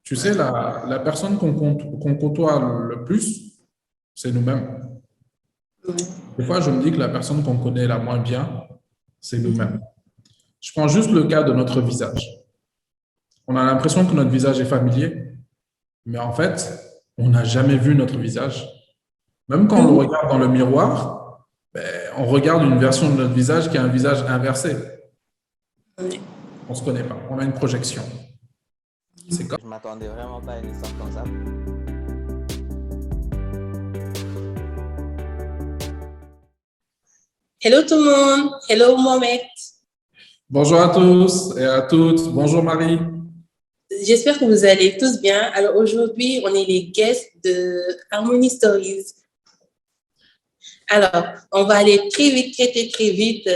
Tu sais, la personne qu'on côtoie le plus, c'est nous-mêmes. Des fois, je me dis que la personne qu'on connaît la moins bien, c'est nous-mêmes. Je prends juste le cas de notre visage. On a l'impression que notre visage est familier, mais en fait, on n'a jamais vu notre visage. Même quand on le regarde dans le miroir, ben, on regarde une version de notre visage qui est un visage inversé. On ne se connaît pas, on a une projection. C'est comme... Je m'attendais vraiment pas à une histoire comme ça. Hello tout le monde, hello Mohamed. Bonjour à tous et à toutes. Bonjour Marie. J'espère que vous allez tous bien. Alors aujourd'hui, on est les guests de Harmony Stories. Alors, on va aller très vite.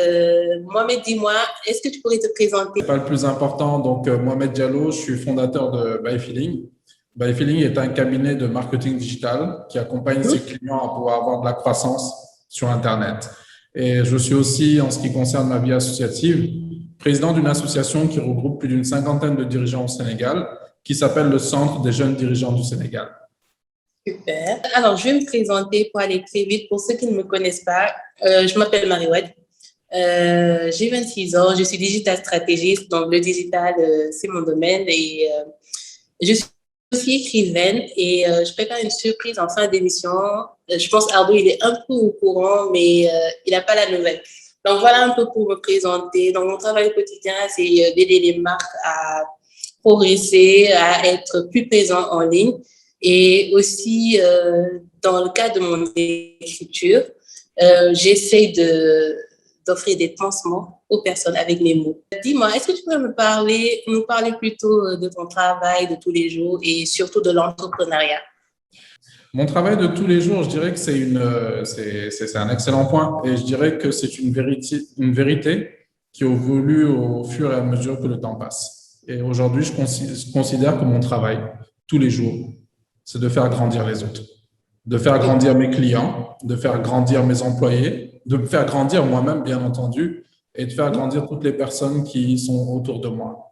Mohamed, dis-moi, est-ce que tu pourrais te présenter? Pas le plus important, donc Mohamed Diallo, je suis fondateur de ByFeeling. ByFeeling est un cabinet de marketing digital qui accompagne ses clients à pouvoir avoir de la croissance sur Internet. Et je suis aussi, en ce qui concerne ma vie associative, président d'une association qui regroupe plus d'une cinquantaine de dirigeants au Sénégal, qui s'appelle le Centre des jeunes dirigeants du Sénégal. Super. Alors, je vais me présenter pour aller très vite. Pour ceux qui ne me connaissent pas, je m'appelle Marie-Wed. J'ai 26 ans, je suis digital stratégiste, donc le digital, c'est mon domaine et je suis aussi écrivaine et je prépare une surprise en fin d'émission. Je pense Ardo, il est un peu au courant, mais il n'a pas la nouvelle. Donc, voilà un peu pour me présenter. Donc, mon travail au quotidien, c'est d'aider les marques à progresser, à être plus présents en ligne. Et aussi, dans le cadre de mon écriture, j'essaie d'offrir des pansements aux personnes avec mes mots. Dis-moi, est-ce que tu peux nous parler plutôt de ton travail de tous les jours et surtout de l'entrepreneuriat? Mon travail de tous les jours, je dirais que c'est un excellent point et je dirais que c'est une vérité qui évolue au fur et à mesure que le temps passe. Et aujourd'hui, je considère que mon travail, tous les jours, c'est de faire grandir les autres, de faire grandir mes clients, de faire grandir mes employés, de me faire grandir moi-même, bien entendu, et de faire grandir toutes les personnes qui sont autour de moi.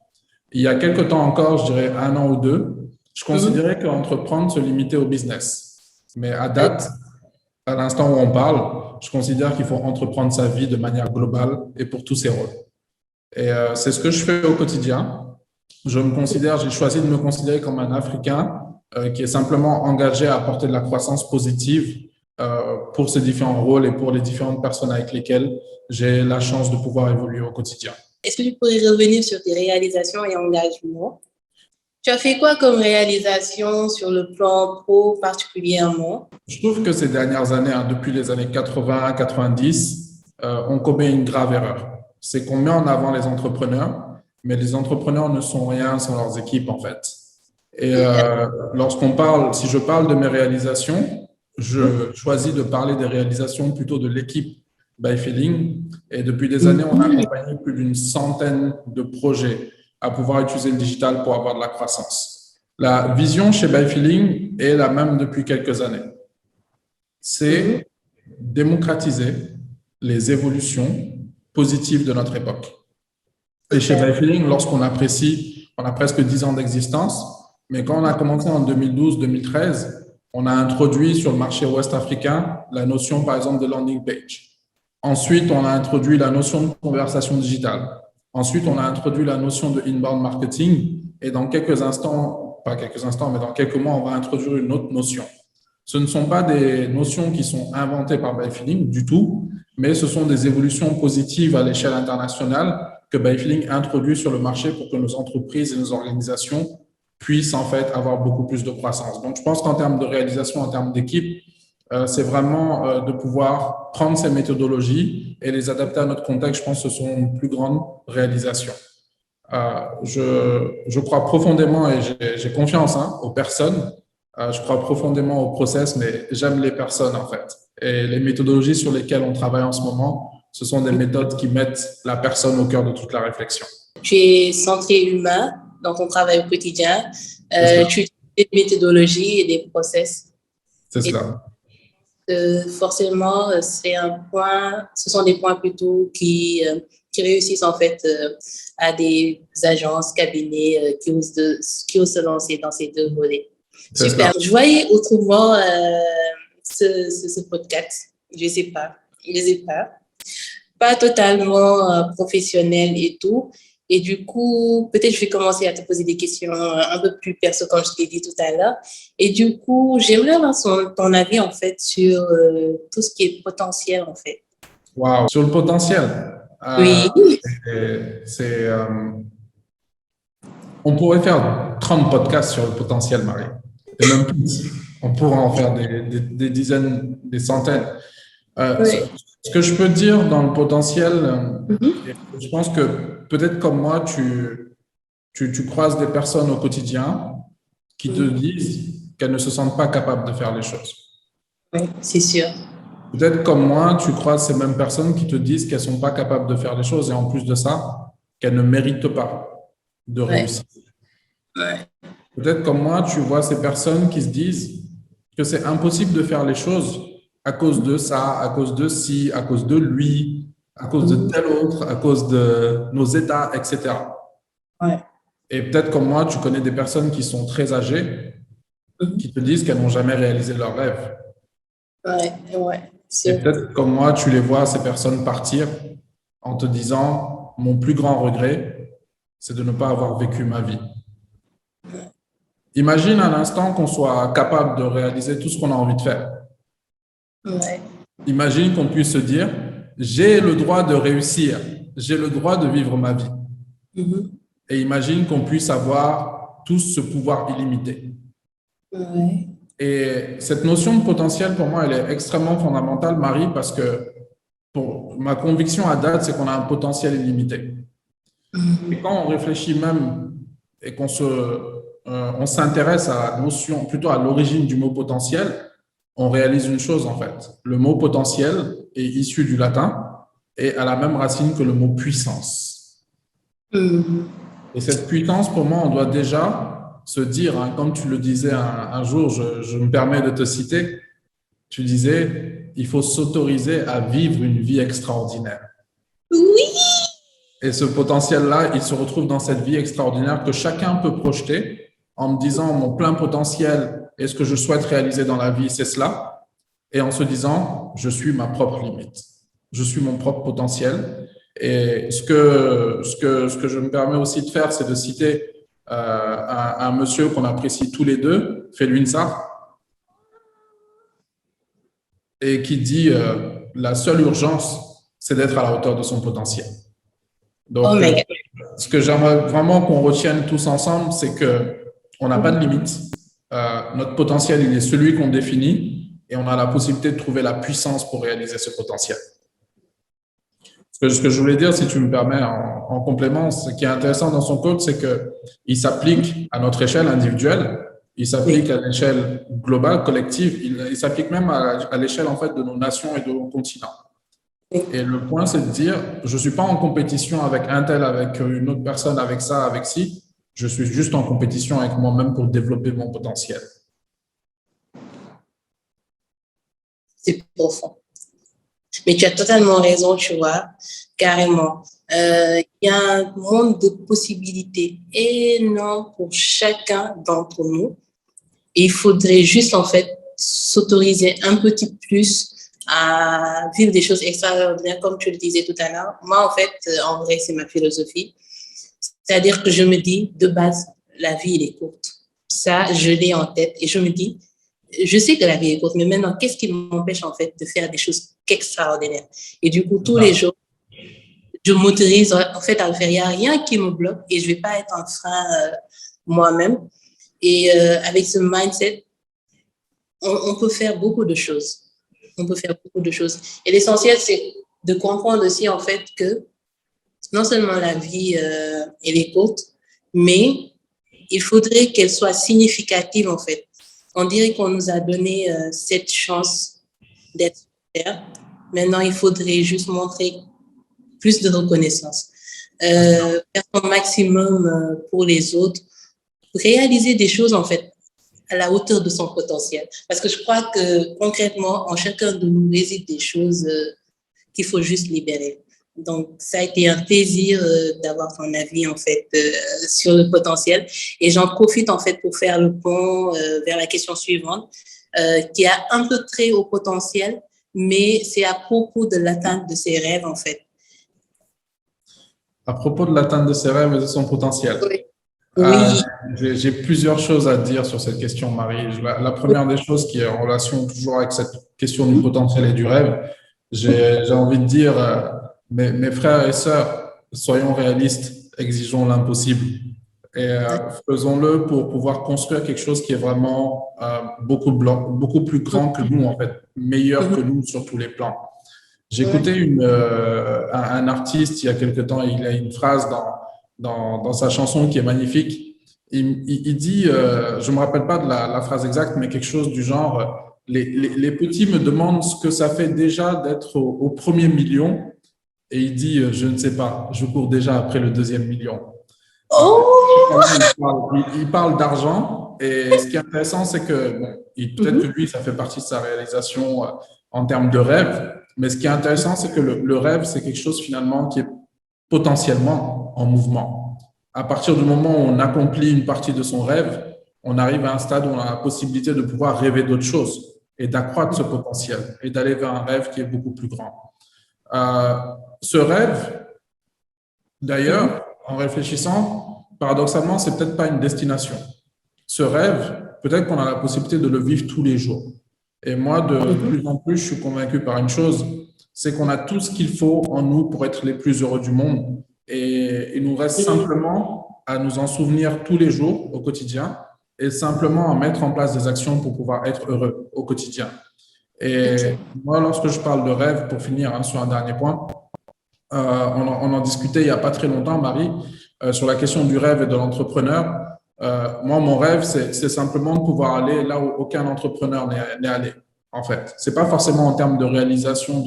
Il y a quelque temps encore, je dirais 1 an ou 2, je considérais qu'entreprendre se limitait au business. Mais à date, à l'instant où on parle, je considère qu'il faut entreprendre sa vie de manière globale et pour tous ses rôles. Et c'est ce que je fais au quotidien. J'ai choisi de me considérer comme un Africain qui est simplement engagé à apporter de la croissance positive pour ses différents rôles et pour les différentes personnes avec lesquelles j'ai la chance de pouvoir évoluer au quotidien. Est-ce que tu pourrais revenir sur tes réalisations et engagements? Tu as fait quoi comme réalisation sur le plan pro particulièrement? Je trouve que ces dernières années, depuis les années 80-90, on commet une grave erreur. C'est qu'on met en avant les entrepreneurs, mais les entrepreneurs ne sont rien sans leurs équipes en fait. Et si je parle de mes réalisations, je choisis de parler des réalisations plutôt de l'équipe ByFeeling. Et depuis des années, on a accompagné plus d'une centaine de projets à pouvoir utiliser le digital pour avoir de la croissance. La vision chez ByFeeling est la même depuis quelques années. C'est démocratiser les évolutions positives de notre époque. Et chez ByFeeling, lorsqu'on apprécie, on a presque 10 ans d'existence, mais quand on a commencé en 2012-2013, on a introduit sur le marché ouest africain la notion, par exemple, de landing page. Ensuite, on a introduit la notion de conversation digitale. Ensuite, on a introduit la notion de inbound marketing. Et dans quelques instants, pas quelques instants, mais dans quelques mois, on va introduire une autre notion. Ce ne sont pas des notions qui sont inventées par ByFeeling du tout, mais ce sont des évolutions positives à l'échelle internationale que ByFeeling introduit sur le marché pour que nos entreprises et nos organisations puissent en fait avoir beaucoup plus de croissance. Donc, je pense qu'en termes de réalisation, en termes d'équipe, c'est vraiment de pouvoir prendre ces méthodologies et les adapter à notre contexte. Je pense que ce sont une plus grande réalisation. Je crois profondément et j'ai confiance aux personnes. Je crois profondément au process, mais j'aime les personnes en fait. Et les méthodologies sur lesquelles on travaille en ce moment, ce sont des méthodes qui mettent la personne au cœur de toute la réflexion. Tu es centré humain dans ton travail au quotidien. Tu utilises des méthodologies et des process. C'est cela. Forcément, ce sont des points plutôt qui qui réussissent en fait à des agences, cabinets qui osent se lancer dans ces deux volets. C'est Super. ça. Je voyais autrement ce podcast. Je sais pas. Pas totalement professionnel et tout. Et du coup, peut-être je vais commencer à te poser des questions un peu plus perso, comme je t'ai dit tout à l'heure. Et du coup, j'aimerais avoir ton avis, en fait, sur tout ce qui est potentiel, en fait. Wow. Sur le potentiel, Oui. on pourrait faire 30 podcasts sur le potentiel, Marie. Et même plus. On pourrait en faire des dizaines, des centaines. Oui. Ce que je peux dire dans le potentiel, Mhm. je pense que peut-être comme moi, tu croises des personnes au quotidien qui te disent qu'elles ne se sentent pas capables de faire les choses. Oui, c'est sûr. Peut-être comme moi, tu croises ces mêmes personnes qui te disent qu'elles ne sont pas capables de faire les choses et en plus de ça, qu'elles ne méritent pas de Ouais. réussir. Ouais. Peut-être comme moi, tu vois ces personnes qui se disent que c'est impossible de faire les choses à cause de ça, à cause de ci, à cause de lui, à cause de tel autre, à cause de nos états, etc. Ouais. Et peut-être comme moi, tu connais des personnes qui sont très âgées, Mhm. qui te disent qu'elles n'ont jamais réalisé leurs rêves. Ouais, ouais, Et sûr. peut-être comme moi, tu les vois, ces personnes partir en te disant, mon plus grand regret, c'est de ne pas avoir vécu ma vie. Imagine un instant qu'on soit capable de réaliser tout ce qu'on a envie de faire. Ouais. Imagine qu'on puisse se dire, j'ai le droit de réussir, j'ai le droit de vivre ma vie. Mhm. Et imagine qu'on puisse avoir tous ce pouvoir illimité. Ouais. Et cette notion de potentiel, pour moi, elle est extrêmement fondamentale, Marie, parce que pour ma conviction à date, c'est qu'on a un potentiel illimité. Et quand on réfléchit même et on s'intéresse à la notion, plutôt à l'origine du mot potentiel, on réalise une chose en fait. Le mot potentiel est issu du latin et a la même racine que le mot puissance. Mhm. Et cette puissance, pour moi, on doit déjà se dire, hein, comme tu le disais un jour, je me permets de te citer, tu disais, il faut s'autoriser à vivre une vie extraordinaire. Oui. Et ce potentiel-là, il se retrouve dans cette vie extraordinaire que chacun peut projeter en me disant mon plein potentiel et ce que je souhaite réaliser dans la vie, c'est cela. Et en se disant, je suis ma propre limite. Je suis mon propre potentiel. Et ce que je me permets aussi de faire, c'est de citer un monsieur qu'on apprécie tous les deux, Felwine Sarr, et qui dit la seule urgence, c'est d'être à la hauteur de son potentiel. Oh Donc, my God. ce que j'aimerais vraiment qu'on retienne tous ensemble, c'est qu'on n'a pas de limite. Notre potentiel, il est celui qu'on définit et on a la possibilité de trouver la puissance pour réaliser ce potentiel. Ce que je voulais dire, si tu me permets, en complément, ce qui est intéressant dans son code, c'est qu'il s'applique à notre échelle individuelle, il s'applique à l'échelle globale, collective, il s'applique même à l'échelle en fait, de nos nations et de nos continents. Et le point, c'est de dire, je ne suis pas en compétition avec un tel, avec une autre personne, avec ça, avec ci. Je suis juste en compétition avec moi-même pour développer mon potentiel. C'est profond. Mais tu as totalement raison, tu vois, carrément. Il y a un monde de possibilités énorme pour chacun d'entre nous. Et il faudrait juste, en fait, s'autoriser un petit plus à vivre des choses extraordinaires, comme tu le disais tout à l'heure. Moi, en fait, en vrai, c'est ma philosophie. C'est-à-dire que je me dis, de base, la vie, elle est courte. Ça, je l'ai en tête et je me dis, je sais que la vie est courte, mais maintenant, qu'est-ce qui m'empêche, en fait, de faire des choses extraordinaires? Et du coup, tous les jours, je m'autorise, en fait, à le faire. Il n'y a rien qui me bloque et je ne vais pas être un frein moi-même. Et avec ce mindset, on peut faire beaucoup de choses. On peut faire beaucoup de choses. Et l'essentiel, c'est de comprendre aussi, en fait, que non seulement la vie, elle est courte, mais il faudrait qu'elle soit significative, en fait. On dirait qu'on nous a donné cette chance d'être sur Terre. Maintenant, il faudrait juste montrer plus de reconnaissance. Faire son maximum pour les autres, réaliser des choses, en fait, à la hauteur de son potentiel. Parce que je crois que concrètement, en chacun de nous réside des choses qu'il faut juste libérer. Donc, ça a été un plaisir d'avoir ton avis, en fait, sur le potentiel. Et j'en profite, en fait, pour faire le pont vers la question suivante, qui a un peu trait au potentiel, mais c'est à propos de l'atteinte de ses rêves, en fait. À propos de l'atteinte de ses rêves et de son potentiel. Oui. Euh, Oui. j'ai plusieurs choses à dire sur cette question, Marie. La première des choses qui est en relation toujours avec cette question du potentiel et du rêve, j'ai envie de dire, mes frères et sœurs, soyons réalistes, exigeons l'impossible et faisons-le pour pouvoir construire quelque chose qui est vraiment beaucoup plus grand que nous, en fait, meilleur que nous sur tous les plans. J'écoutais un artiste il y a quelque temps, il a une phrase dans sa chanson qui est magnifique. Il dit, je ne me rappelle pas de la phrase exacte, mais quelque chose du genre, les petits me demandent ce que ça fait déjà d'être au premier million. Et il dit, je ne sais pas, je cours déjà après le deuxième million. Oh! Il parle d'argent et ce qui est intéressant, c'est que bon, peut-être que lui, ça fait partie de sa réalisation en termes de rêve, mais ce qui est intéressant, c'est que le rêve, c'est quelque chose finalement qui est potentiellement en mouvement. À partir du moment où on accomplit une partie de son rêve, on arrive à un stade où on a la possibilité de pouvoir rêver d'autres choses et d'accroître ce potentiel et d'aller vers un rêve qui est beaucoup plus grand. Ce rêve, d'ailleurs, en réfléchissant, paradoxalement, c'est peut-être pas une destination. Ce rêve, peut-être qu'on a la possibilité de le vivre tous les jours. Et moi, de plus en plus, je suis convaincu par une chose, c'est qu'on a tout ce qu'il faut en nous pour être les plus heureux du monde. Et il nous reste simplement à nous en souvenir tous les jours au quotidien et simplement à mettre en place des actions pour pouvoir être heureux au quotidien. Et moi, lorsque je parle de rêve, pour finir sur un dernier point, on en discutait il n'y a pas très longtemps, Marie, sur la question du rêve et de l'entrepreneur. Moi, mon rêve, c'est simplement de pouvoir aller là où aucun entrepreneur n'est allé, en fait. Ce n'est pas forcément en termes de réalisation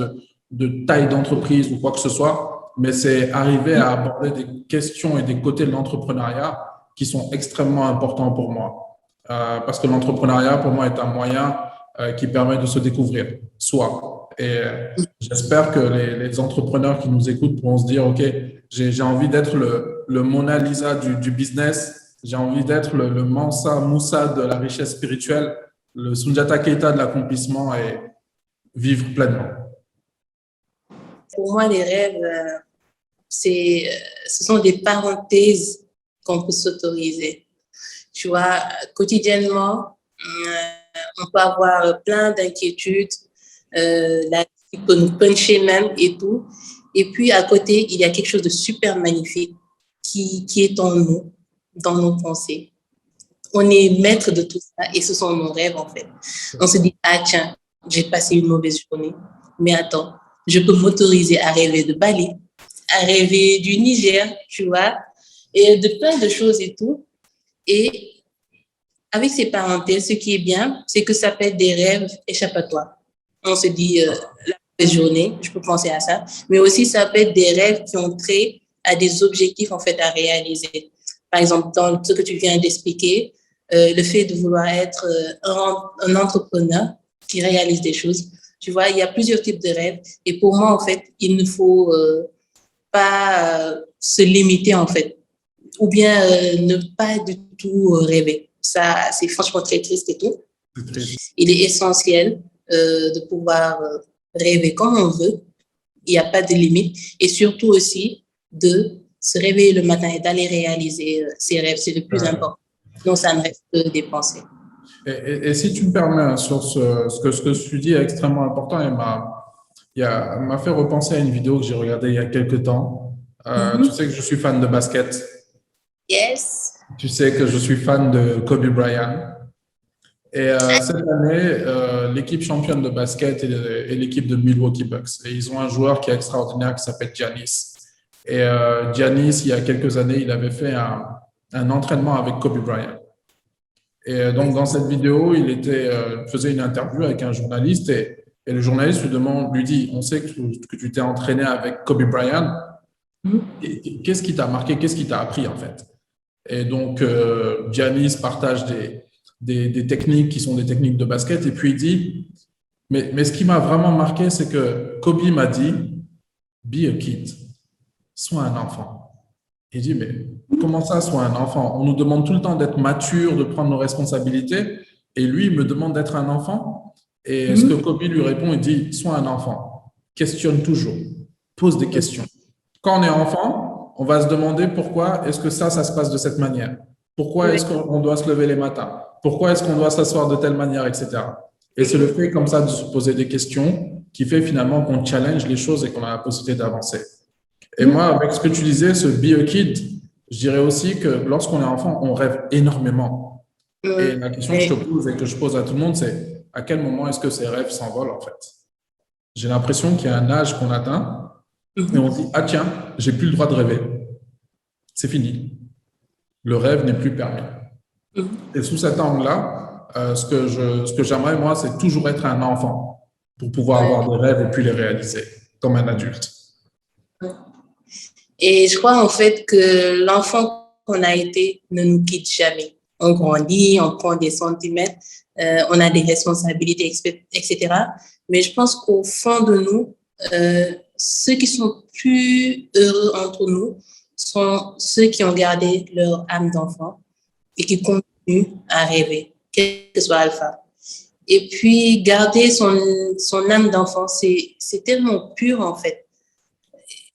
de taille d'entreprise ou quoi que ce soit, mais c'est arriver à aborder des questions et des côtés de l'entrepreneuriat qui sont extrêmement importants pour moi. Parce que l'entrepreneuriat, pour moi, est un moyen qui permet de se découvrir soi. Et j'espère que les entrepreneurs qui nous écoutent pourront se dire, OK, j'ai envie d'être le Mona Lisa du business, j'ai envie d'être le Mansa Moussa de la richesse spirituelle, le Sundiata Keita de l'accomplissement et vivre pleinement. Pour moi, les rêves, ce sont des parenthèses qu'on peut s'autoriser. Tu vois, quotidiennement, on peut avoir plein d'inquiétudes, la vie peut nous puncher même et tout. Et puis, à côté, il y a quelque chose de super magnifique qui est en nous, dans nos pensées. On est maître de tout ça et ce sont nos rêves, en fait. On se dit, ah tiens, j'ai passé une mauvaise journée, mais attends, je peux m'autoriser à rêver de Bali, à rêver du Niger, tu vois, et de plein de choses et tout. Et avec ces parenthèses, ce qui est bien, c'est que ça peut être des rêves échappatoires. On se dit, la mauvaise journée, je peux penser à ça, mais aussi ça peut être des rêves qui ont trait à des objectifs en fait à réaliser. Par exemple, dans ce que tu viens d'expliquer, le fait de vouloir être un entrepreneur qui réalise des choses. Tu vois, il y a plusieurs types de rêves. Et pour moi, en fait, il ne faut pas se limiter, en fait, ou bien ne pas du tout rêver. Ça, c'est franchement très triste et tout. Il est essentiel de pouvoir rêver comme on veut. Il n'y a pas de limite. Et surtout aussi, de se réveiller le matin et d'aller réaliser ses rêves. C'est le plus important. Donc, ça ne reste que des pensées. Et si tu me permets, sur ce que tu dis est extrêmement important et m'a fait repenser à une vidéo que j'ai regardée il y a quelques temps. Tu sais que je suis fan de basket. Yes. Tu sais que je suis fan de Kobe Bryant. Et cette année, l'équipe championne de basket est l'équipe de Milwaukee Bucks. Et ils ont un joueur qui est extraordinaire qui s'appelle Giannis. Et Giannis, il y a quelques années, il avait fait un entraînement avec Kobe Bryant. Et donc, dans cette vidéo, il faisait une interview avec un journaliste et le journaliste lui dit, on sait que tu t'es entraîné avec Kobe Bryant. Qu'est-ce qui t'a marqué? Qu'est-ce qui t'a appris en fait? Et donc, Giannis partage des techniques qui sont des techniques de basket et puis il dit, mais ce qui m'a vraiment marqué, c'est que Kobe m'a dit, be a kid, sois un enfant. Il dit, mais comment ça, sois un enfant? On nous demande tout le temps d'être mature, de prendre nos responsabilités, et lui, il me demande d'être un enfant. Et ce que Kobe lui répond, il dit, sois un enfant, questionne toujours, pose des questions. Quand on est enfant, on va se demander pourquoi est-ce que ça se passe de cette manière? Pourquoi est-ce qu'on doit se lever les matins? Pourquoi est-ce qu'on doit s'asseoir de telle manière, etc. Et c'est le fait comme ça de se poser des questions qui fait finalement qu'on challenge les choses et qu'on a la possibilité d'avancer. Et moi, avec ce que tu disais, ce be a kid, je dirais aussi que lorsqu'on est enfant, on rêve énormément. Et la question que je te pose et que je pose à tout le monde, c'est à quel moment est-ce que ces rêves s'envolent en fait? J'ai l'impression qu'il y a un âge qu'on atteint et on se dit, ah tiens, j'ai plus le droit de rêver. C'est fini. Le rêve n'est plus permis. Et sous cet angle-là, ce que j'aimerais, moi, c'est toujours être un enfant pour pouvoir avoir des rêves et puis les réaliser comme un adulte. Et je crois en fait que l'enfant qu'on a été ne nous quitte jamais. On grandit, on prend des centimètres, on a des responsabilités, etc. Mais je pense qu'au fond de nous, ceux qui sont plus heureux entre nous sont ceux qui ont gardé leur âme d'enfant et qui continuent à rêver, quel que soit Alpha. Et puis, garder son âme d'enfant, c'est tellement pur en fait.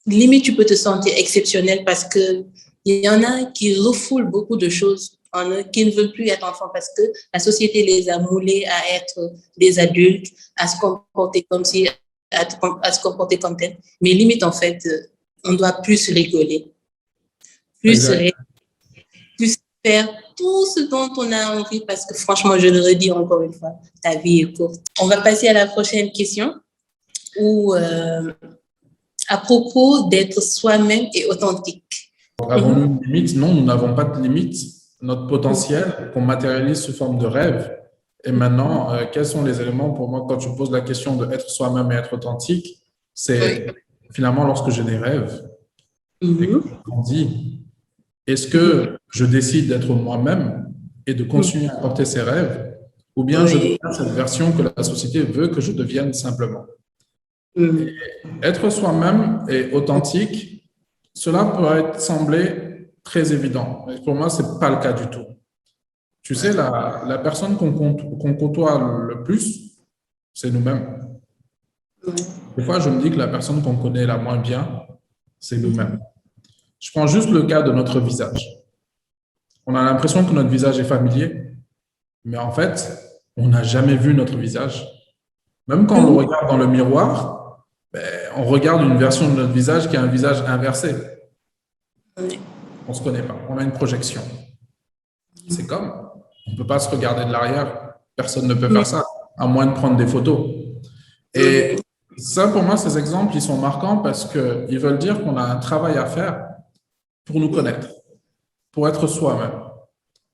Limite, tu peux te sentir exceptionnel parce qu'il y en a qui refoulent beaucoup de choses en eux, qui ne veulent plus être enfants parce que la société les a moulés à être des adultes, à se comporter comme si, à se comporter comme tel. Mais limite, en fait, on doit plus rigoler, plus faire tout ce dont on a envie parce que franchement, je le redis encore une fois, ta vie est courte. On va passer à la prochaine question où... à propos d'être soi-même et authentique. Avons-nous une limite? Non, nous n'avons pas de limite. Notre potentiel qu'on matérialise sous forme de rêve. Et maintenant, quels sont les éléments pour moi quand tu poses la question de être soi-même et être authentique? C'est finalement lorsque j'ai des rêves et que je grandis, est-ce que je décide d'être moi-même et de continuer à porter ces rêves ou bien je deviens cette version que la société veut que je devienne simplement? Et être soi-même et authentique, cela peut sembler très évident. Mais pour moi, ce n'est pas le cas du tout. Tu sais, la personne qu'on côtoie le plus, c'est nous-mêmes. Des fois, je me dis que la personne qu'on connaît la moins bien, c'est nous-mêmes. Je prends juste le cas de notre visage. On a l'impression que notre visage est familier, mais en fait, on n'a jamais vu notre visage. Même quand on le regarde dans le miroir, on regarde une version de notre visage qui a un visage inversé. On ne se connaît pas. On a une projection. C'est comme, on ne peut pas se regarder de l'arrière. Personne ne peut faire ça, à moins de prendre des photos. Et ça, pour moi, ces exemples, ils sont marquants parce qu'ils veulent dire qu'on a un travail à faire pour nous connaître, pour être soi-même.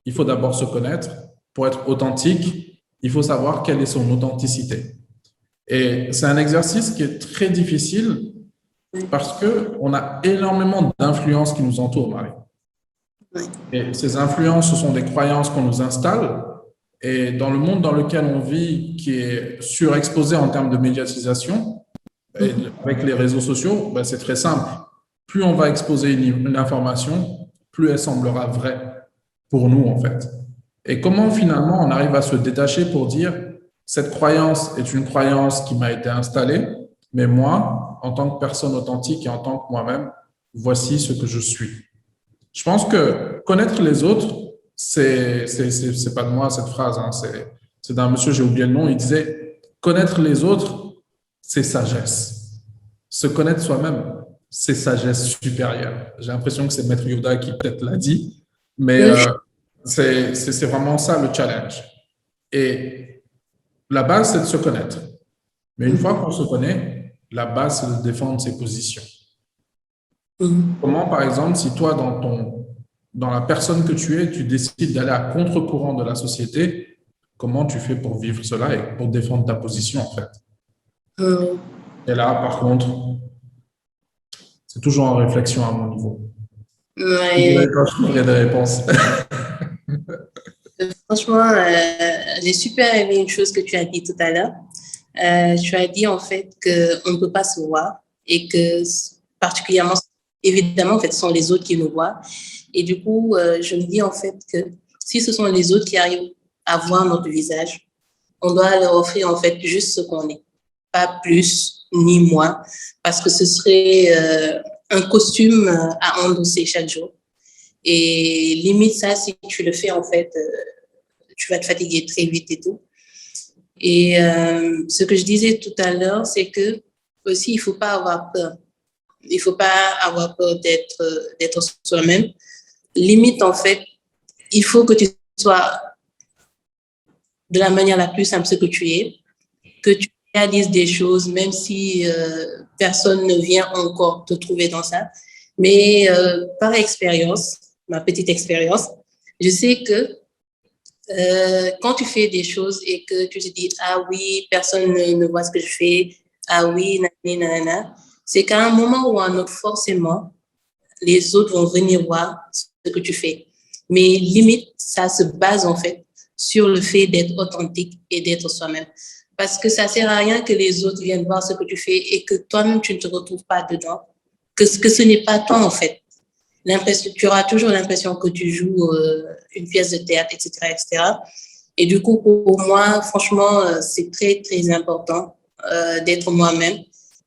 Il faut d'abord se connaître. Pour être authentique, il faut savoir quelle est son authenticité. Et c'est un exercice qui est très difficile parce qu'on a énormément d'influences qui nous entourent, Marie. Et ces influences, ce sont des croyances qu'on nous installe. Et dans le monde dans lequel on vit, qui est surexposé en termes de médiatisation, avec les réseaux sociaux, c'est très simple. Plus on va exposer une information, plus elle semblera vraie pour nous, en fait. Et comment finalement on arrive à se détacher pour dire cette croyance est une croyance qui m'a été installée, mais moi, en tant que personne authentique et en tant que moi-même, voici ce que je suis. Je pense que connaître les autres, c'est pas de moi cette phrase, hein, c'est d'un monsieur, j'ai oublié le nom, il disait connaître les autres, c'est sagesse. Se connaître soi-même, c'est sagesse supérieure. J'ai l'impression que c'est Maître Yoda qui peut-être l'a dit, mais c'est vraiment ça le challenge. Et la base, c'est de se connaître. Mais une fois qu'on se connaît, la base, c'est de défendre ses positions. Comment, par exemple, si toi, dans la personne que tu es, tu décides d'aller à contre-courant de la société, comment tu fais pour vivre cela et pour défendre ta position, en fait? Et là, par contre, c'est toujours en réflexion à mon niveau. Quand je trouverai des réponses. Franchement, j'ai super aimé une chose que tu as dit tout à l'heure. Tu as dit en fait qu'on ne peut pas se voir, et que particulièrement, évidemment, en fait, ce sont les autres qui nous voient. Et du coup, je me dis en fait que si ce sont les autres qui arrivent à voir notre visage, on doit leur offrir en fait juste ce qu'on est, pas plus ni moins, parce que ce serait un costume à endosser chaque jour. Et limite ça, si tu le fais en fait, tu vas te fatiguer très vite et tout. Et ce que je disais tout à l'heure, c'est que aussi il faut pas avoir peur. Il faut pas avoir peur d'être soi-même. Limite en fait, il faut que tu sois de la manière la plus simple ce que tu es, que tu réalises des choses, même si personne ne vient encore te trouver dans ça. Mais par expérience, ma petite expérience, je sais que quand tu fais des choses et que tu te dis « Ah oui, personne ne voit ce que je fais. Ah oui, nanani, nanana », c'est qu'à un moment ou à un autre, forcément, les autres vont venir voir ce que tu fais. Mais limite, ça se base en fait sur le fait d'être authentique et d'être soi-même. Parce que ça ne sert à rien que les autres viennent voir ce que tu fais et que toi-même, tu ne te retrouves pas dedans, que ce n'est pas toi en fait. Tu auras toujours l'impression que tu joues une pièce de théâtre, etc., etc. Et du coup, pour moi, franchement, c'est très, très important d'être moi-même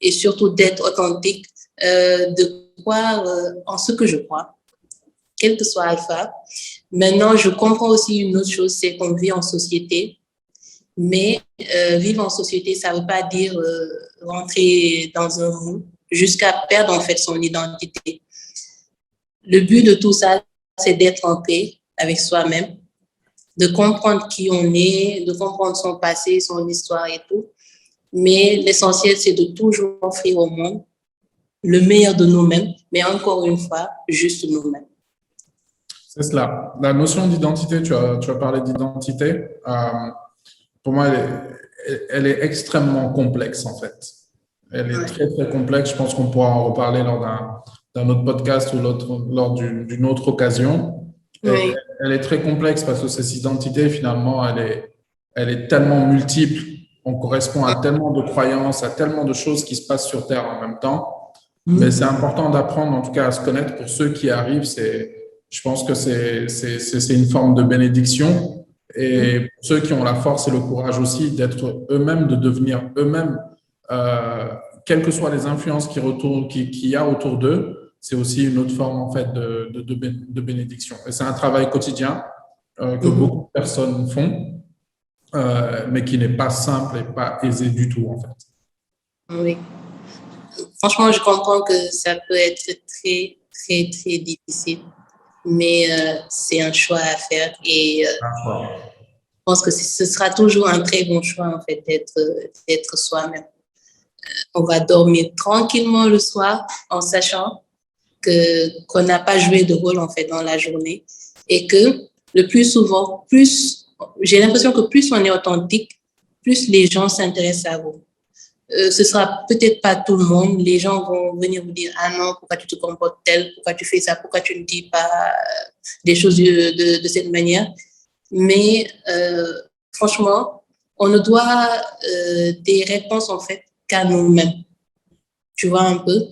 et surtout d'être authentique, de croire en ce que je crois, quel que soit Alpha. Maintenant, je comprends aussi une autre chose, c'est qu'on vit en société, mais vivre en société, ça ne veut pas dire rentrer dans un moule jusqu'à perdre en fait son identité. Le but de tout ça, c'est d'être en paix avec soi-même, de comprendre qui on est, de comprendre son passé, son histoire et tout. Mais l'essentiel, c'est de toujours offrir au monde le meilleur de nous-mêmes, mais encore une fois, juste nous-mêmes. C'est cela. La notion d'identité, tu as parlé d'identité. Pour moi, elle est extrêmement complexe, en fait. Elle est très, très complexe. Je pense qu'on pourra en reparler lors d'un autre podcast ou lors d'une autre occasion. Oui. Elle est très complexe parce que cette identité, finalement, elle est tellement multiple. On correspond à tellement de croyances, à tellement de choses qui se passent sur Terre en même temps. Mais c'est important d'apprendre, en tout cas, à se connaître. Pour ceux qui arrivent, je pense que c'est une forme de bénédiction. Et pour ceux qui ont la force et le courage aussi d'être eux-mêmes, de devenir eux-mêmes, quelles que soient les influences qu'il y a autour d'eux, c'est aussi une autre forme en fait de bénédiction. Et c'est un travail quotidien que beaucoup de personnes font, mais qui n'est pas simple et pas aisé du tout en fait. Oui. Franchement, je comprends que ça peut être très, très, très difficile, mais c'est un choix à faire et je pense que ce sera toujours un très bon choix en fait d'être soi-même. On va dormir tranquillement le soir en sachant qu'on n'a pas joué de rôle en fait dans la journée et que le plus souvent, j'ai l'impression que plus on est authentique, plus les gens s'intéressent à vous. Ce sera peut-être pas tout le monde. Les gens vont venir vous dire « Ah non, pourquoi tu te comportes tel? Pourquoi tu fais ça? Pourquoi tu ne dis pas des choses de cette manière ?» Mais franchement, on ne doit des réponses en fait qu'à nous-mêmes. Tu vois un peu?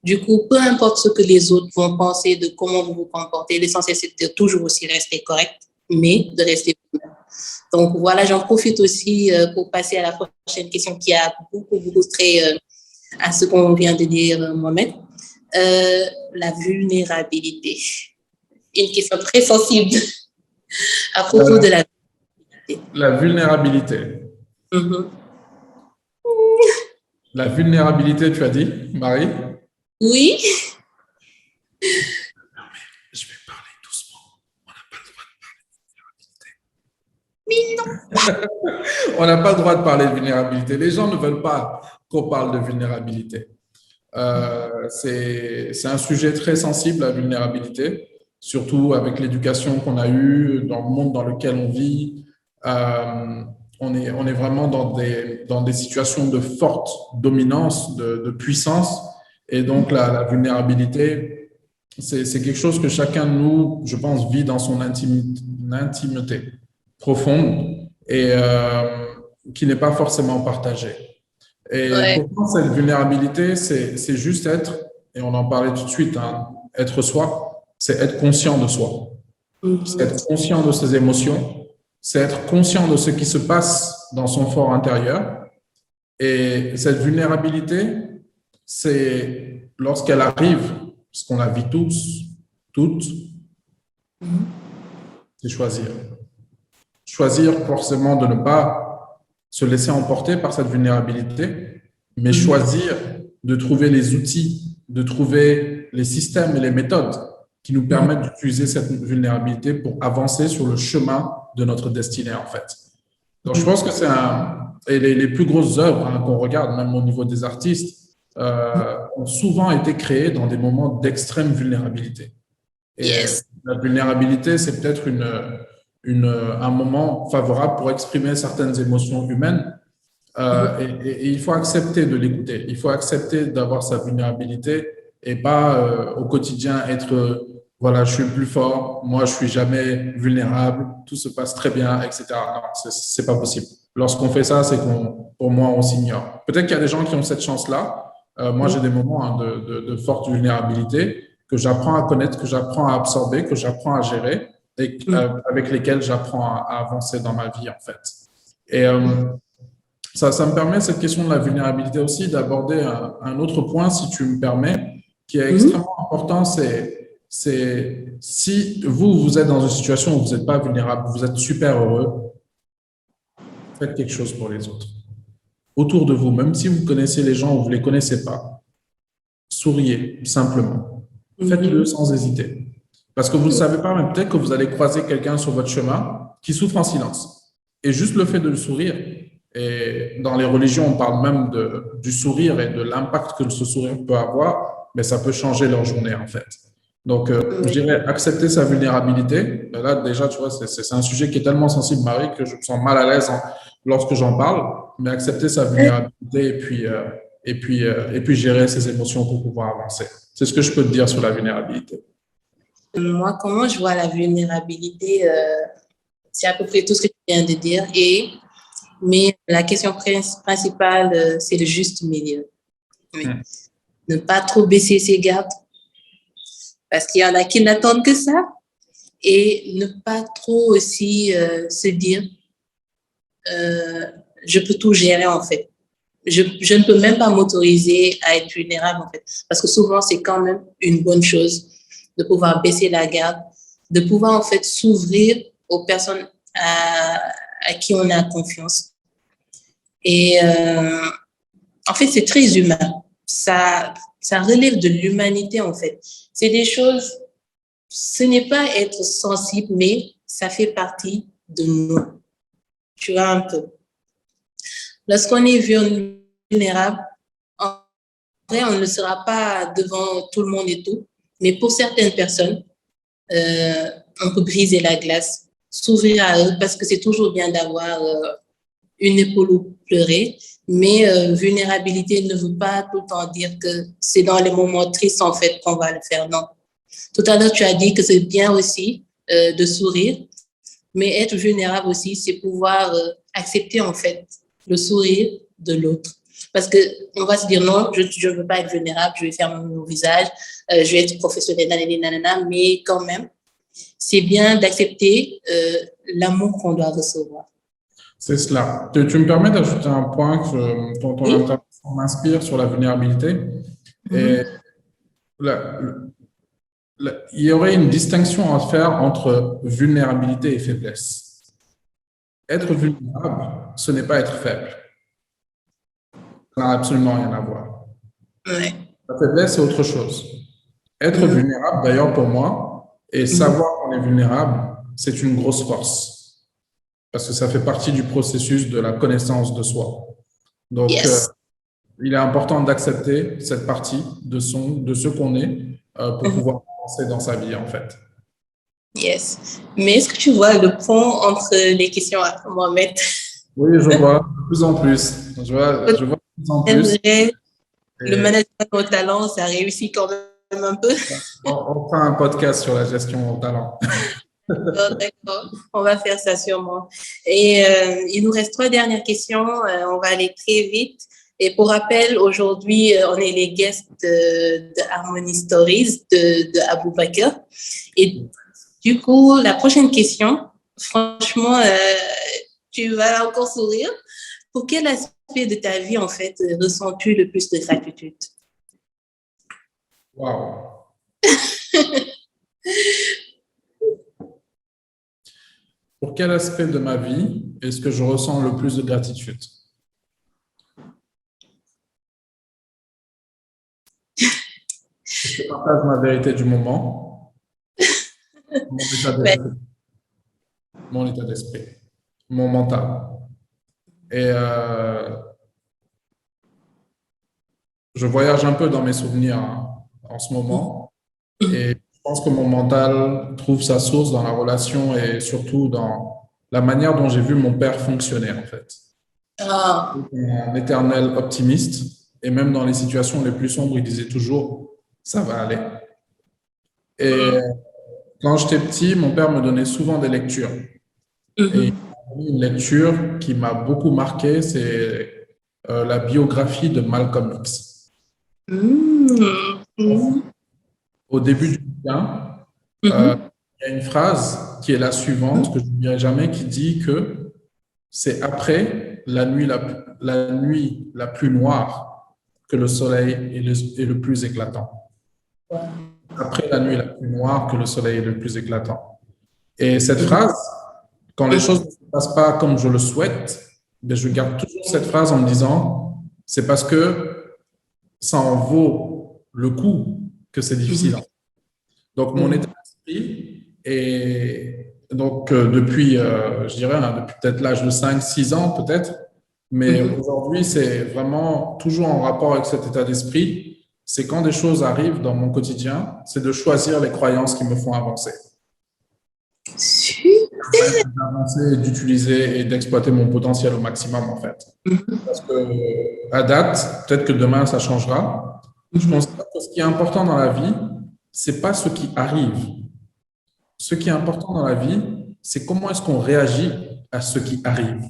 Du coup, peu importe ce que les autres vont penser de comment vous vous comportez, l'essentiel c'est de toujours aussi rester correct, mais de rester vous-même. Donc voilà, j'en profite aussi pour passer à la prochaine question qui a beaucoup trait à ce qu'on vient de dire, Mohamed. La vulnérabilité. Une question très sensible à propos de la vulnérabilité. La vulnérabilité. La vulnérabilité, tu as dit, Marie? Oui. Je vais parler doucement. On n'a pas le droit de parler de vulnérabilité. Mais non. On n'a pas le droit de parler de vulnérabilité. Les gens ne veulent pas qu'on parle de vulnérabilité. C'est un sujet très sensible, la vulnérabilité, surtout avec l'éducation qu'on a eue, dans le monde dans lequel on vit. On est vraiment dans des situations de forte dominance, de puissance. Et donc, la vulnérabilité, c'est quelque chose que chacun de nous, je pense, vit dans son intimité profonde et qui n'est pas forcément partagée. Et Ouais. pourtant, cette vulnérabilité, c'est juste être, et on en parlait tout de suite, hein, être soi, c'est être conscient de soi. C'est Mhm. être conscient de ses émotions, c'est être conscient de ce qui se passe dans son fort intérieur. Et cette vulnérabilité, c'est lorsqu'elle arrive, parce qu'on la vit tous, toutes, c'est choisir. Choisir forcément de ne pas se laisser emporter par cette vulnérabilité, mais choisir de trouver les outils, de trouver les systèmes et les méthodes qui nous permettent d'utiliser cette vulnérabilité pour avancer sur le chemin de notre destinée, en fait. Donc, je pense que c'est et les plus grosses œuvres hein, qu'on regarde, même au niveau des artistes, ont souvent été créées dans des moments d'extrême vulnérabilité. Et Yes. la vulnérabilité, c'est peut-être un moment favorable pour exprimer certaines émotions humaines. Et il faut accepter de l'écouter. Il faut accepter d'avoir sa vulnérabilité et pas au quotidien être, voilà, je suis le plus fort, moi je suis jamais vulnérable, tout se passe très bien, etc. Non, c'est pas possible. Lorsqu'on fait ça, c'est pour moi, on s'ignore. Peut-être qu'il y a des gens qui ont cette chance-là. Moi, j'ai des moments hein, de forte vulnérabilité que j'apprends à connaître, que j'apprends à absorber, que j'apprends à gérer et avec lesquels j'apprends à avancer dans ma vie, en fait. Et ça me permet, cette question de la vulnérabilité aussi, d'aborder un autre point, si tu me permets, qui est extrêmement important, c'est si vous êtes dans une situation où vous n'êtes pas vulnérable, vous êtes super heureux, faites quelque chose pour les autres. Autour de vous, même si vous connaissez les gens ou vous ne les connaissez pas, souriez simplement. Faites-le sans hésiter. Parce que vous ne savez pas, mais peut-être que vous allez croiser quelqu'un sur votre chemin qui souffre en silence. Et juste le fait de le sourire, et dans les religions, on parle même du sourire et de l'impact que ce sourire peut avoir, mais ça peut changer leur journée en fait. Donc, je dirais accepter sa vulnérabilité. Là, déjà, tu vois, c'est un sujet qui est tellement sensible, Marie, que je me sens mal à l'aise lorsque j'en parle, mais accepter sa vulnérabilité et puis gérer ses émotions pour pouvoir avancer. C'est ce que je peux te dire sur la vulnérabilité. Moi, comment je vois la vulnérabilité, c'est à peu près tout ce que tu viens de dire. Mais la question principale, c'est le juste milieu. Oui. Ne pas trop baisser ses gardes, parce qu'il y en a qui n'attendent que ça. Et ne pas trop aussi se dire, je peux tout gérer en fait. Je ne peux même pas m'autoriser à être vulnérable en fait. Parce que souvent, c'est quand même une bonne chose de pouvoir baisser la garde, de pouvoir en fait s'ouvrir aux personnes à qui on a confiance. Et en fait, c'est très humain. Ça relève de l'humanité en fait. C'est des choses, ce n'est pas être sensible, mais ça fait partie de nous. Tu vois un peu. Lorsqu'on est vulnérable, en vrai, on ne sera pas devant tout le monde et tout, mais pour certaines personnes, on peut briser la glace, s'ouvrir à eux, parce que c'est toujours bien d'avoir une épaule où pleurer, mais vulnérabilité ne veut pas tout le temps dire que c'est dans les moments tristes, en fait, qu'on va le faire. Non. Tout à l'heure, tu as dit que c'est bien aussi de sourire, mais être vulnérable aussi, c'est pouvoir accepter, en fait, le sourire de l'autre. Parce qu'on va se dire, non, je ne veux pas être vulnérable, je vais fermer mon visage, je vais être professionnel, nanana, mais quand même, c'est bien d'accepter l'amour qu'on doit recevoir. C'est cela. Tu me permets d'ajouter un point dont ton intervention m'inspire sur la vulnérabilité. Et il y aurait une distinction à faire entre vulnérabilité et faiblesse. Être vulnérable, ce n'est pas être faible. Ça n'a absolument rien à voir. Ouais. La faiblesse, c'est autre chose. Être vulnérable, d'ailleurs, pour moi, et savoir qu'on est vulnérable, c'est une grosse force. Parce que ça fait partie du processus de la connaissance de soi. Donc, il est important d'accepter cette partie de ce qu'on est pour pouvoir avancer dans sa vie, en fait. Yes. Mais est-ce que tu vois le pont entre les questions à Mohamed? Oui, je vois de plus en plus. Je vois de plus en plus. Le management au talent, ça réussit quand même un peu. On fera un podcast sur la gestion au talent. D'accord, on va faire ça sûrement. Et il nous reste 3 dernières questions. On va aller très vite. Et pour rappel, aujourd'hui, on est les guests de Harmony Stories de Abou Bakr. Et du coup, la prochaine question, franchement, tu vas encore sourire. Pour quel aspect de ta vie, en fait, ressens-tu le plus de gratitude? Waouh. Pour quel aspect de ma vie est-ce que je ressens le plus de gratitude? Je partage ma vérité du moment, mon état Ouais. d'esprit, mon état d'esprit, mon mental. Et je voyage un peu dans mes souvenirs en ce moment. Et je pense que mon mental trouve sa source dans la relation et surtout dans la manière dont j'ai vu mon père fonctionner, en fait. Ah, Un éternel optimiste. Et même dans les situations les plus sombres, il disait toujours, ça va aller. Et quand j'étais petit, mon père me donnait souvent des lectures. Et une lecture qui m'a beaucoup marqué, c'est la biographie de Malcolm X. Au début du bouquin, il y a une phrase qui est la suivante, que je n'oublierai jamais, qui dit que c'est après la nuit la plus noire que le soleil est le plus éclatant. Après la nuit la plus noire que le soleil est le plus éclatant. Et cette phrase, quand les choses ne se passent pas comme je le souhaite, ben je garde toujours cette phrase en me disant, c'est parce que ça en vaut le coup que c'est difficile. Donc, mon état d'esprit est donc depuis, je dirais, depuis peut-être l'âge de 5, 6 ans peut-être, mais aujourd'hui, c'est vraiment toujours en rapport avec cet état d'esprit. C'est quand des choses arrivent dans mon quotidien, c'est de choisir les croyances qui me font avancer. D'avancer, d'utiliser et d'exploiter mon potentiel au maximum, en fait. Parce que, à date, peut-être que demain, ça changera. Je considère que ce qui est important dans la vie, c'est pas ce qui arrive. Ce qui est important dans la vie, c'est comment est-ce qu'on réagit à ce qui arrive.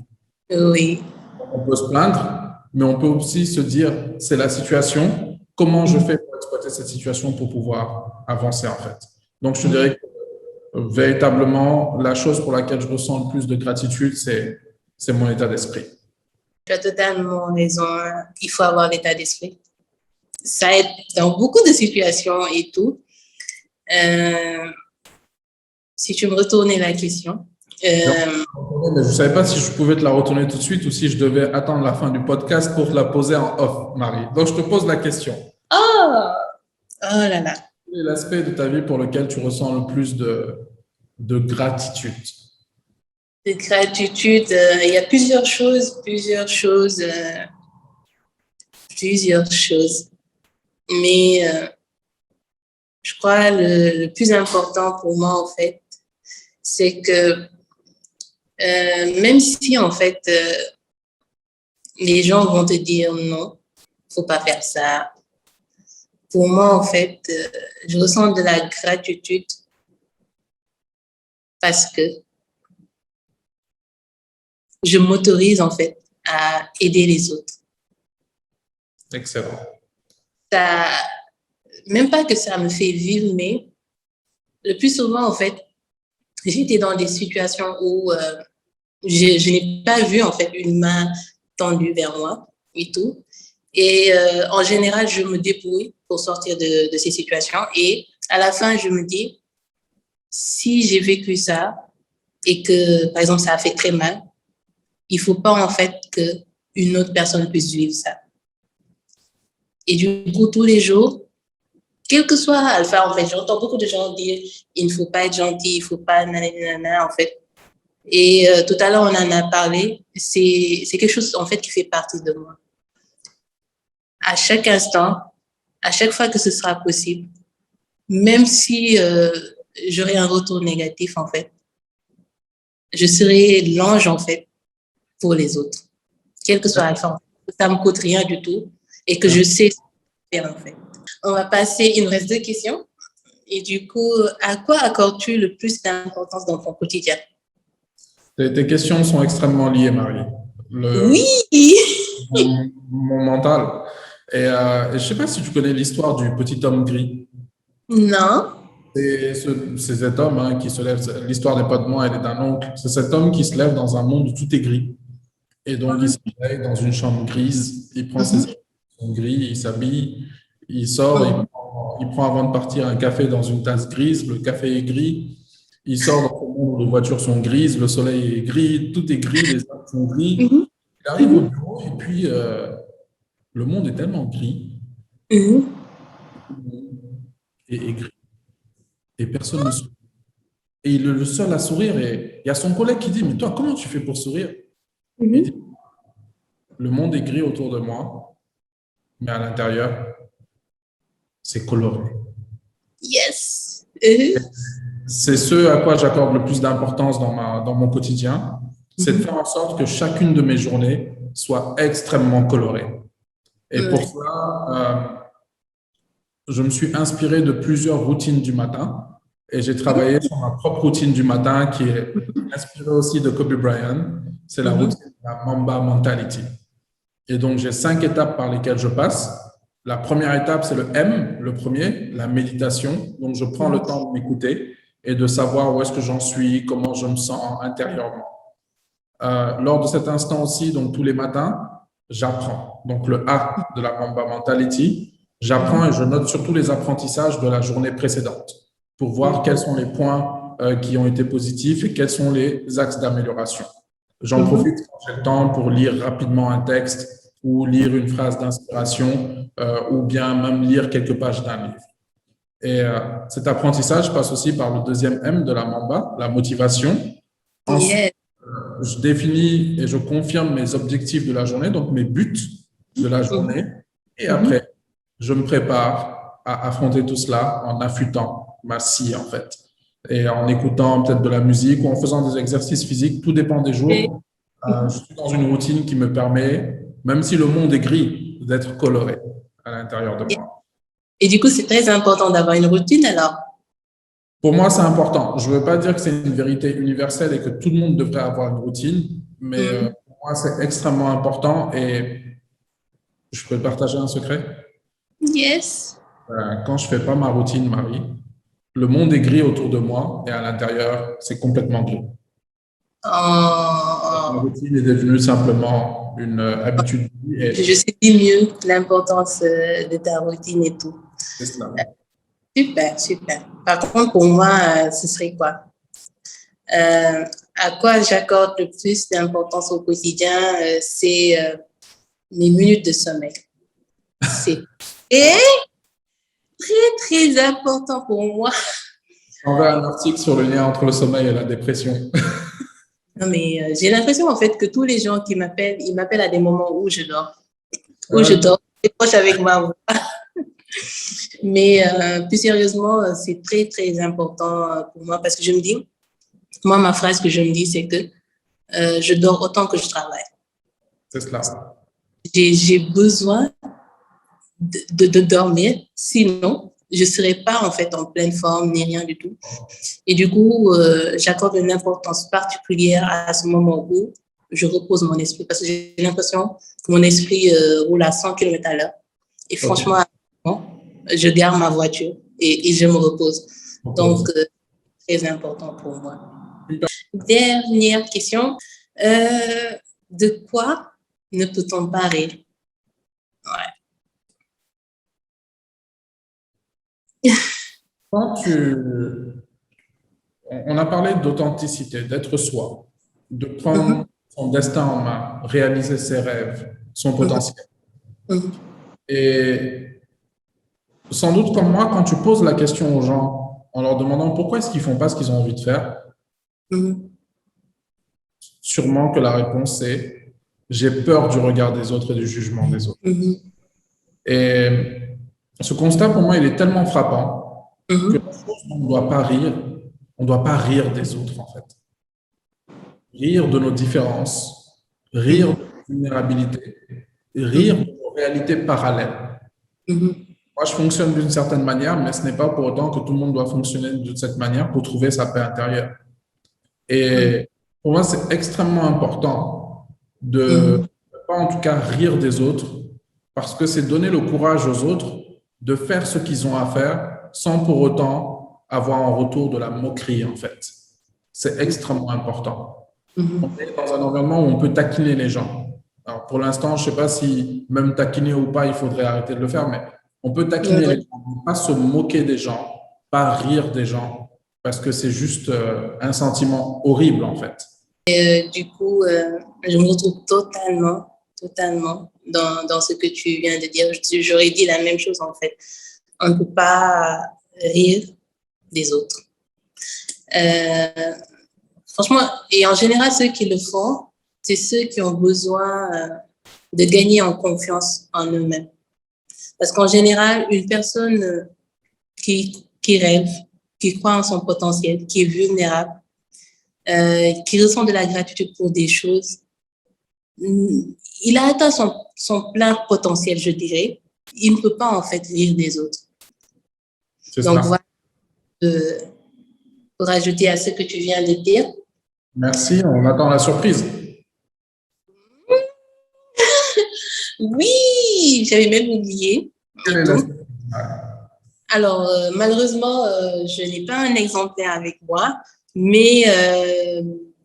oui. On peut se plaindre, mais on peut aussi se dire, c'est la situation, comment je fais pour exploiter cette situation pour pouvoir avancer, en fait. Donc, je te dirais que véritablement, la chose pour laquelle je ressens le plus de gratitude, c'est mon état d'esprit. Tu as totalement raison. Il faut avoir l'état d'esprit. Ça aide dans beaucoup de situations et tout. Si tu me retournais la question. Je ne savais pas si je pouvais te la retourner tout de suite ou si je devais attendre la fin du podcast pour te la poser en off, Marie. Donc, je te pose la question. Oh là là. Quel est l'aspect de ta vie pour lequel tu ressens le plus de gratitude? De gratitude, il y a plusieurs choses. Mais je crois le plus important pour moi, en fait, c'est que même si, en fait, les gens vont te dire non, faut pas faire ça. Pour moi, en fait, je ressens de la gratitude parce que je m'autorise, en fait, à aider les autres. Excellent. Ça, même pas que ça me fait vivre, mais le plus souvent, en fait, j'étais dans des situations où je n'ai pas vu, en fait, une main tendue vers moi et tout. Et en général, je me débrouille pour sortir de ces situations. Et à la fin, je me dis, si j'ai vécu ça et que, par exemple, ça a fait très mal, il ne faut pas, en fait, qu'une autre personne puisse vivre ça. Et du coup, tous les jours, quel que soit Alpha, en fait, j'entends beaucoup de gens dire, il ne faut pas être gentil, il ne faut pas nanana, en fait. Et tout à l'heure, on en a parlé. C'est quelque chose, en fait, qui fait partie de moi. À chaque instant, à chaque fois que ce sera possible, même si j'aurai un retour négatif, en fait, je serai l'ange, en fait, pour les autres. Quel que soit Alpha, ça ne me coûte rien du tout et que je sais faire, en fait. On va passer, il nous reste 2 questions. Et du coup, à quoi accordes-tu le plus d'importance dans ton quotidien? Tes questions sont extrêmement liées, Marie. Oui. mon mental. Et je sais pas si tu connais l'histoire du petit homme gris. Non. C'est cet homme hein, qui se lève. L'histoire n'est pas de moi, elle est d'un oncle. C'est cet homme qui se lève dans un monde où tout est gris. Et donc, il se réveille dans une chambre grise. Il prend ses Mhm. habits qui sont gris, il s'habille, il sort, il prend avant de partir un café dans une tasse grise. Le café est gris. Il sort dans ce monde où les voitures sont grises, le soleil est gris, tout est gris, les arbres sont gris. Mhm. Il arrive au bureau et puis le monde est tellement gris Mhm. et gris. Et personne ne sourit. Et il est le seul à sourire. Et il y a son collègue qui dit, mais toi, comment tu fais pour sourire? Et il dit, Mhm. le monde est gris autour de moi, mais à l'intérieur, c'est coloré. Yes. Mhm. C'est ce à quoi j'accorde le plus d'importance dans mon quotidien, c'est de Mhm. faire en sorte que chacune de mes journées soit extrêmement colorée. Et pour Ouais. cela, je me suis inspiré de plusieurs routines du matin et j'ai travaillé sur ma propre routine du matin qui est inspirée aussi de Kobe Bryant. C'est la Mhm. routine de la Mamba Mentality. Et donc, j'ai 5 étapes par lesquelles je passe. La première étape, c'est le M, le premier, la méditation. Donc, je prends le Mhm. temps de m'écouter et de savoir où est-ce que j'en suis, comment je me sens intérieurement. Lors de cet instant aussi, donc tous les matins, j'apprends. Donc, le A de la Mamba Mentality, j'apprends et je note surtout les apprentissages de la journée précédente pour voir quels sont les points qui ont été positifs et quels sont les axes d'amélioration. J'en Mhm. profite quand j'ai le temps pour lire rapidement un texte ou lire une phrase d'inspiration ou bien même lire quelques pages d'un livre. Et cet apprentissage passe aussi par le deuxième M de la Mamba, la motivation. Ensuite, Yes. je définis et je confirme mes objectifs de la journée, donc mes buts de la Mhm. journée. Et Mhm. après, je me prépare à affronter tout cela en affûtant ma scie, en fait. Et en écoutant peut-être de la musique ou en faisant des exercices physiques, tout dépend des Et, jours. Je mhm. suis dans une routine qui me permet, même si le monde est gris, d'être coloré à l'intérieur de Et, moi. et du coup, c'est très important d'avoir une routine alors. Pour moi, c'est important. Je ne veux pas dire que c'est une vérité universelle et que tout le monde devrait avoir une routine, mais Mhm. pour moi, c'est extrêmement important et je peux te partager un secret. Yes. Quand je ne fais pas ma routine, Marie, le monde est gris autour de moi et à l'intérieur, c'est complètement gris. La Oh, routine est devenue simplement une habitude de vie je et sais mieux l'importance de ta routine et tout. c'est cela. Super, super. Par contre, pour moi, ce serait quoi? Euh, à quoi j'accorde le plus d'importance au quotidien, c'est mes minutes de sommeil. C'est très, très important pour moi. J'enverrai un article sur le lien entre le sommeil et la dépression. Non, mais j'ai l'impression en fait que tous les gens qui m'appellent, ils m'appellent à des moments où je dors. Où je Euh, dors, je proche avec ma voix. Mais plus sérieusement, c'est très, très important pour moi parce que je me dis, moi, ma phrase que je me dis, c'est que je dors autant que je travaille. c'est cela. J'ai besoin de dormir, sinon, je ne serai pas en fait en pleine forme ni rien du tout. Et du coup, j'accorde une importance particulière à ce moment où je repose mon esprit parce que j'ai l'impression que mon esprit roule à 100 km à l'heure. Et Ok. franchement, je garde ma voiture et je me repose. Donc, très important pour moi. Dernière question. De quoi ne peut-on pas rire? Ouais. Quand on a parlé d'authenticité, d'être soi, de Mhm, prendre son destin en main, réaliser ses rêves, son mhm, potentiel. mhm, Et sans doute comme moi, quand tu poses la question aux gens en leur demandant pourquoi est-ce qu'ils font pas ce qu'ils ont envie de faire, mhm, sûrement que la réponse est j'ai peur du regard des autres et du jugement des autres. mhm, Et ce constat, pour moi, il est tellement frappant que mhm, la chose dont on ne doit pas rire, on ne doit pas rire des autres, en fait. Rire de nos différences, rire de mhm, nos vulnérabilités, rire mhm, de nos réalités parallèles. mhm, Moi, je fonctionne d'une certaine manière, mais ce n'est pas pour autant que tout le monde doit fonctionner de cette manière pour trouver sa paix intérieure. mhm, Et pour moi, c'est extrêmement important de mhm, ne pas en tout cas rire des autres, parce que c'est donner le courage aux autres de faire ce qu'ils ont à faire sans pour autant avoir en retour de la moquerie, en fait. C'est extrêmement important. On est dans un environnement où on peut taquiner les gens. Alors, pour l'instant, je ne sais pas si même taquiner ou pas, il faudrait arrêter de le faire, mais on peut taquiner les gens, pas se moquer des gens, pas rire des gens, parce que c'est juste un sentiment horrible, en fait. Du coup, je me retrouve totalement dans ce que tu viens de dire. J'aurais dit la même chose, en fait. On ne peut pas rire des autres. Franchement, et en général, ceux qui le font, c'est ceux qui ont besoin de gagner en confiance en eux-mêmes. Parce qu'en général, une personne qui rêve, qui croit en son potentiel, qui est vulnérable, qui ressent de la gratitude pour des choses, il a atteint son plein potentiel, je dirais. Il ne peut pas, en fait, rire des autres. Donc, voilà, pour ajouter à ce que tu viens de dire. Merci, on attend la surprise. Oui, j'avais même oublié. Alors, malheureusement, je n'ai pas un exemplaire avec moi, mais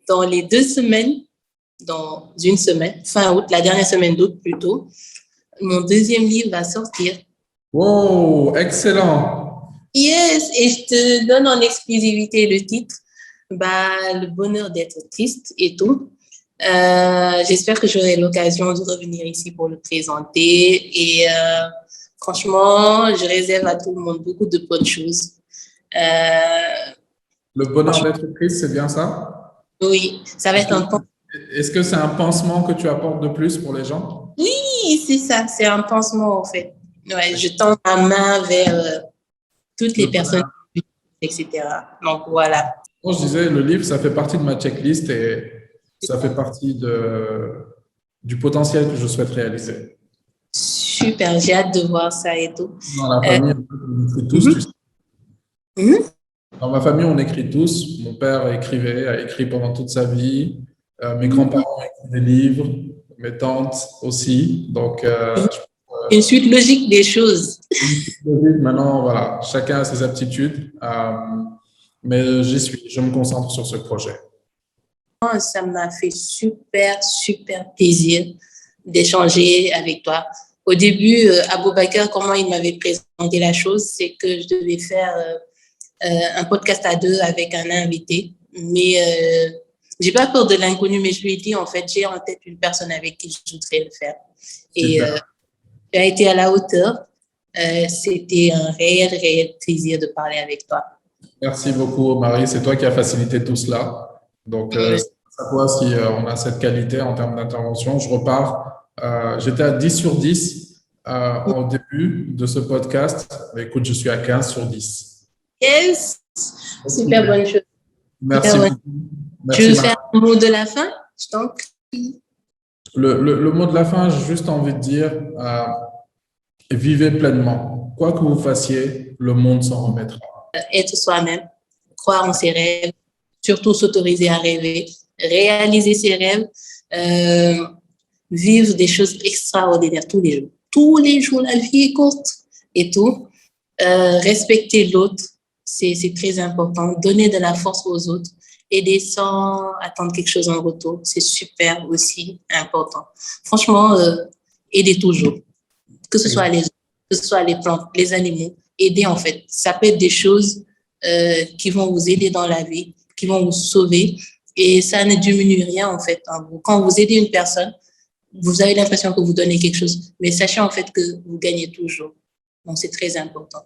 dans les 2 semaines, dans une semaine, fin août, la dernière semaine d'août plutôt, mon 2e livre va sortir. Wow, excellent. Yes, et je te donne en exclusivité le titre, Le bonheur d'être triste et tout. J'espère que j'aurai l'occasion de revenir ici pour le présenter et franchement, je réserve à tout le monde beaucoup de bonnes choses. Le bonheur d'être triste, c'est bien ça? Oui, ça va être un temps. Est-ce que c'est un pansement que tu apportes de plus pour les gens? Oui, c'est ça, c'est un pansement en fait. Ouais, je tends ma main vers toutes les personnes, etc. Donc voilà. Moi, je disais, le livre, ça fait partie de ma checklist et ça fait partie du potentiel que je souhaite réaliser. Super, j'ai hâte de voir ça et tout. Dans la famille, on écrit tous, tu sais. Dans ma famille, on écrit tous. Mon père écrivait, a écrit pendant toute sa vie. Mes grands-parents écrivent des livres, mes tantes aussi. Donc, une suite logique des choses. Maintenant, voilà, chacun a ses aptitudes. Mais j'y suis, je me concentre sur ce projet. Ça m'a fait super plaisir d'échanger avec toi. Au début, Aboubacar, comment il m'avait présenté la chose, c'est que je devais faire un podcast à 2 avec un invité. Mais j'ai pas peur de l'inconnu, mais je lui ai dit, en fait, j'ai en tête une personne avec qui je voudrais le faire. Et tu as été à la hauteur. C'était un réel plaisir de parler avec toi. Merci beaucoup, Marie. C'est toi qui as facilité tout cela. Donc, ça voit si on a cette qualité en termes d'intervention. Je repars. J'étais à 10 sur 10 au début de ce podcast. Mais écoute, je suis à 15 sur 10. Yes! Super bonne chose. Merci beaucoup. Merci, tu veux faire un mot de la fin? Je t'en prie. Le mot de la fin, j'ai juste envie de dire vivez pleinement. Quoi que vous fassiez, le monde s'en remettra. Être soi-même, croire en ses rêves, surtout s'autoriser à rêver, réaliser ses rêves, vivre des choses extraordinaires tous les jours. Tous les jours, la vie est courte et tout. Respecter l'autre, c'est très important. Donner de la force aux autres, aider sans attendre quelque chose en retour, c'est super aussi important. Franchement, aider toujours. Que ce soit les autres, que ce soit les plantes, les animaux, aider en fait. Ça peut être des choses qui vont vous aider dans la vie, qui vont vous sauver et ça ne diminue rien en fait. Quand vous aidez une personne, vous avez l'impression que vous donnez quelque chose, mais sachez en fait que vous gagnez toujours. Donc c'est très important.